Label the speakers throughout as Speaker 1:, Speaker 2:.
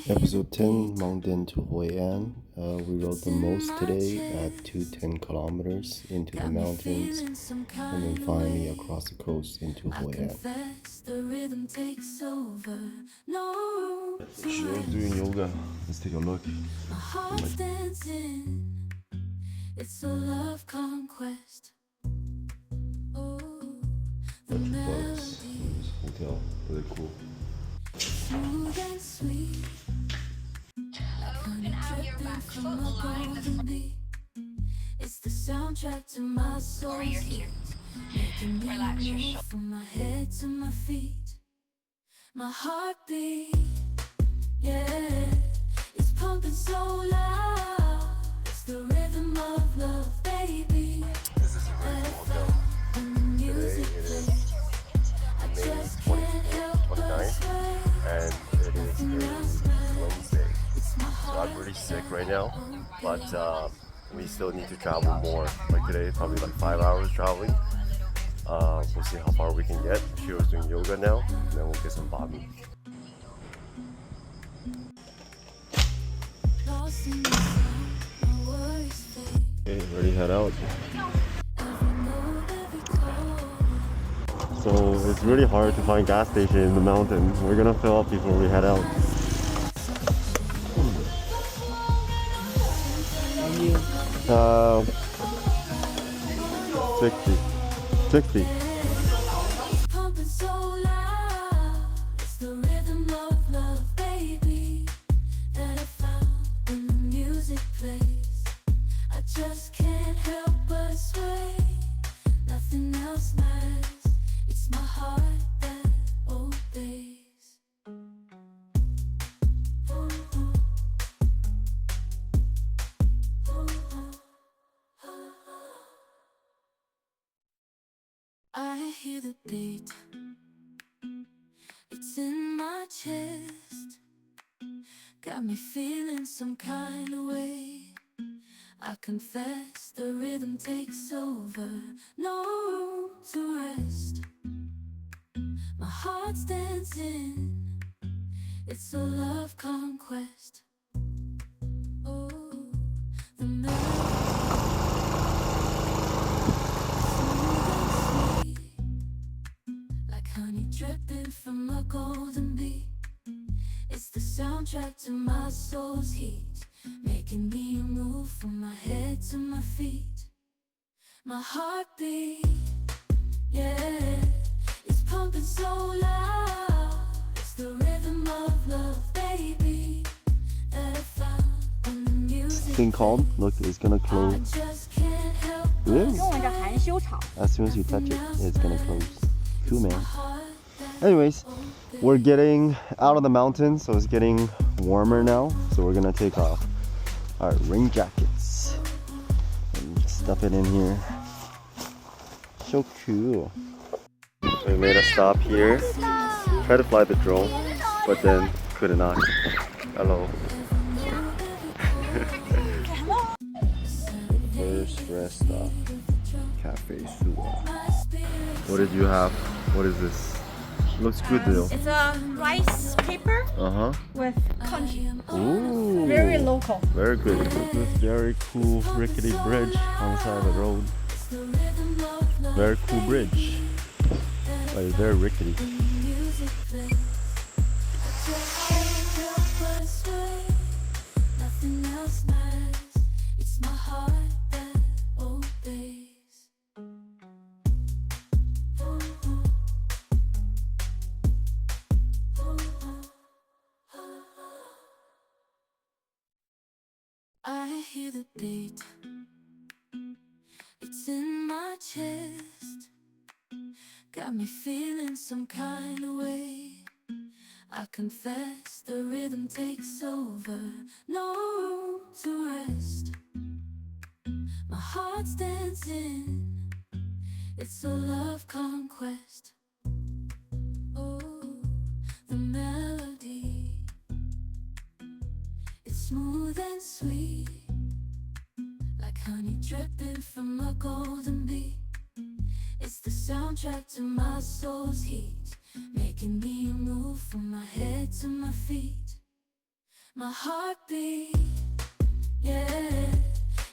Speaker 1: Episode 10, Mountain to Hoi An. We rode the most today at 210 kilometers into the mountains and then finally across the coast into Hoi An.
Speaker 2: She's doing yoga. Let's take a look.
Speaker 3: It's a love conquest. Oh, the
Speaker 2: Bunch of bugs
Speaker 3: melody,
Speaker 2: in this hotel. Really cool.
Speaker 3: smooth and sweet. Honey dripping from a golden beat. It's the soundtrack to my soul. Making me move from my head to my feet. My heartbeat, yeah, it's pumping so loud. It's the rhythm of love, baby.
Speaker 2: This is a really cool hotel. Today it is May 29th and it is a Wednesday. So I'm really sick right now, but we still need to travel more. Like today, probably like 5 hours traveling. We'll see how far we can get. Shiro's doing yoga now, and then we'll get some bobby. Okay, ready to head out. So it's really hard to find gas station in the mountain. We're gonna fill up before we head out. Uh, 60. 60.
Speaker 3: Pumping so loud. It's the rhythm of love, baby, that I found when the music plays. I just can't help but sway. Nothing else matters. It's my heart that obeys. I hear the beat. It's in my chest. Got me feeling some kind of way. I confess the rhythm takes over. No room to rest. My heart's dancing. It's a love conquest. Oh, the melody. Smooth and sweet, like honey dripping from a golden beat. It's the soundtrack to my soul's heat, making me move from my head to my feet. My heartbeat, yeah, it's pumping so loud. It's the rhythm of love, baby, that I found when the music.
Speaker 1: King Kong, look, it's gonna
Speaker 3: I
Speaker 1: close.
Speaker 3: just can't help but
Speaker 1: It is.
Speaker 4: 跟我这含羞草。
Speaker 1: As soon as you touch it, it's gonna close. Cool, man.
Speaker 3: heart that
Speaker 1: Anyways, we're getting out of the mountain, so it's getting warmer now. So we're gonna take off our rain jackets and stuff it in here. So cool. We made a stop here. Tried to fly the drone, but then could not. Hello. First rest stop, Cafe Sua. What did you have? What is this? Looks good though.
Speaker 4: It's a rice paper
Speaker 1: Uh-huh.
Speaker 4: with conch.
Speaker 1: Ooh.
Speaker 4: Very local.
Speaker 1: Very good. This very cool rickety bridge on the side of the road. Very cool bridge. But it's very rickety.
Speaker 3: music plays. I just can't help but sway. Nothing else matters. It's my heart that obeys. I hear the beat. It's in my chest. Got me feeling some kind of way. I confess the rhythm takes over. No room to rest. My heart's dancing. It's a love conquest. Oh, the melody. It's smooth and sweet, like honey dripping from a golden beat. It's the soundtrack to my soul's heat, making me move from my head to my feet. my heartbeat. Yeah,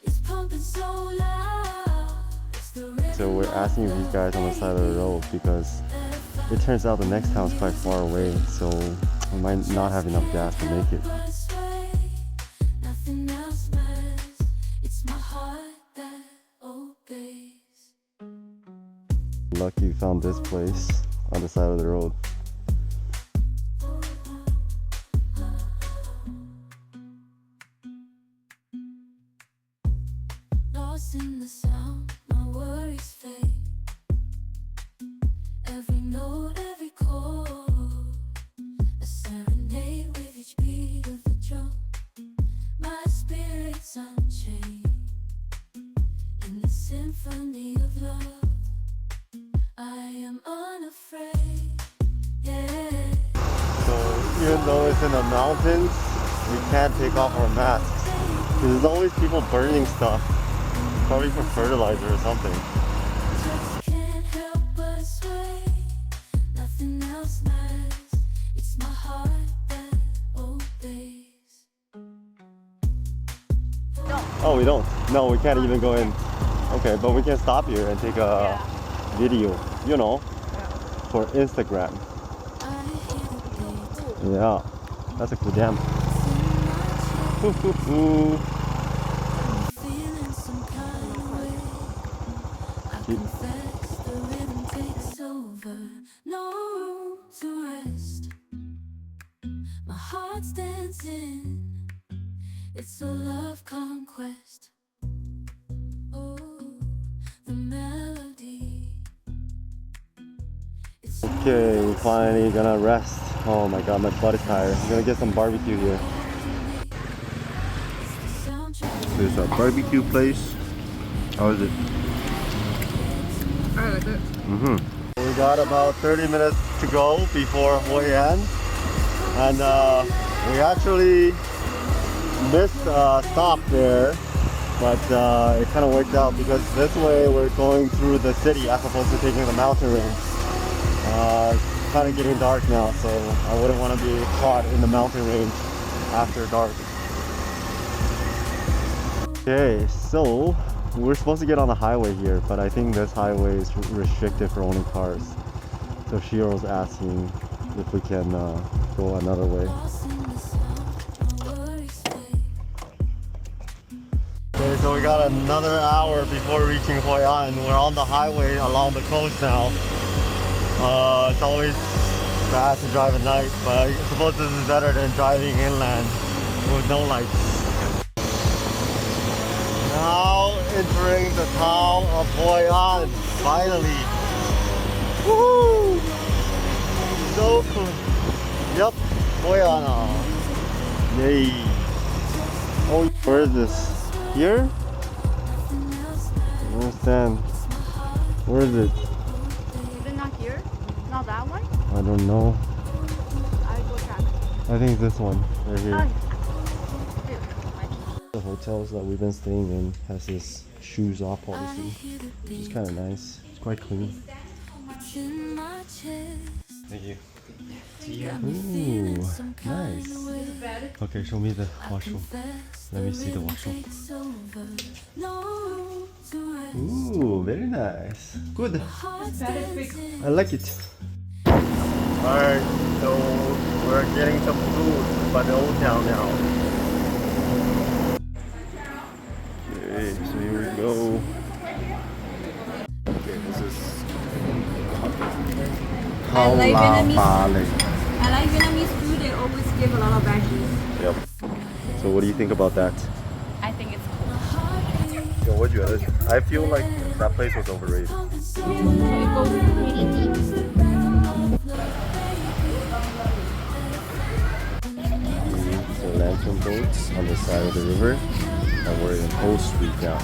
Speaker 3: it's pumping so loud. It's the rhythm
Speaker 1: So we're asking these guys on the side of the road because it turns out the next town is quite far away, so we might not have enough gas to make it.
Speaker 3: of us way. Nothing else matters. It's my heart that obeys.
Speaker 1: Lucky we found this place on the side of the road.
Speaker 3: Lost in the sound, my worries fade. Every note, every chord, a serenade with each beat of the drum. My spirit's unchained in the symphony of love. I am unafraid. Yeah.
Speaker 1: So even though it's in the mountains, we can't take off our masks. There's always people burning stuff, probably for fertilizer or something.
Speaker 3: Just can't help but sway. Nothing else matters. It's my heart that obeys.
Speaker 1: Oh, we don't? No, we can't even go in. Okay, but we can stop here and take a video, you know, for Instagram.
Speaker 3: I hear the beat.
Speaker 1: Yeah, that's a cool dam.
Speaker 3: I'm feeling some kind of way. I confess the rhythm takes over. No room to rest. My heart's dancing. It's a love conquest. Oh, the melody. It's
Speaker 1: Okay, we're finally gonna rest. Oh my god, my butt is tired. I'm gonna get some barbecue here.
Speaker 3: the soundtrack.
Speaker 2: There's a barbecue place. How is it?
Speaker 4: I like it.
Speaker 1: We got about 30 minutes to go before Hoi An, and we actually missed a stop there, but it kind of worked out because this way we're going through the city as opposed to taking the mountain range. It's kind of getting dark now, so I wouldn't want to be caught in the mountain range after dark. Okay, so we're supposed to get on the highway here, but I think this highway is restricted for only cars. So Shiro's asking if we can go another way.
Speaker 3: Lost in the sound, my worries fade.
Speaker 1: Okay, so we got another hour before reaching Hoi An. We're on the highway along the coast now. It's always bad to drive at night, but I suppose this is better than driving inland with no lights. Now entering the town of Hoi An, finally. Woohoo! So cool. Yep, Hoi An. Yay. Oh, where is this? Here? I don't understand. Where is it?
Speaker 4: Is it not here? Not that one?
Speaker 1: I don't know.
Speaker 4: I go check.
Speaker 1: I think this one right here.
Speaker 4: Oh, here.
Speaker 1: The hotels that we've been staying in has this shoes off policy, which is kind of nice. It's quite clean.
Speaker 3: It's in my chest.
Speaker 1: Thank you.
Speaker 3: Got me feeling
Speaker 1: Ooh,
Speaker 3: some kind
Speaker 1: nice.
Speaker 3: of way.
Speaker 1: Okay, show me the washroom.
Speaker 3: Confess
Speaker 1: Let me see the
Speaker 3: rhythm
Speaker 1: washroom.
Speaker 3: takes over. No room to rest.
Speaker 1: Ooh, very nice. Good.
Speaker 3: Heart's dancing.
Speaker 1: I like it. Alright, so we're getting some food by the old town now. Okay, so here we go.
Speaker 2: Okay, this is
Speaker 4: I like
Speaker 1: Bale.
Speaker 4: I like Vietnamese food. They always give a lot of veggies.
Speaker 1: Yep. So what do you think about that?
Speaker 4: I think it's cool.
Speaker 1: Yo, what do you I feel like that place was overrated.
Speaker 4: So it goes really deep.
Speaker 1: So lantern boats on the side of the river, and we're in Ho Street now.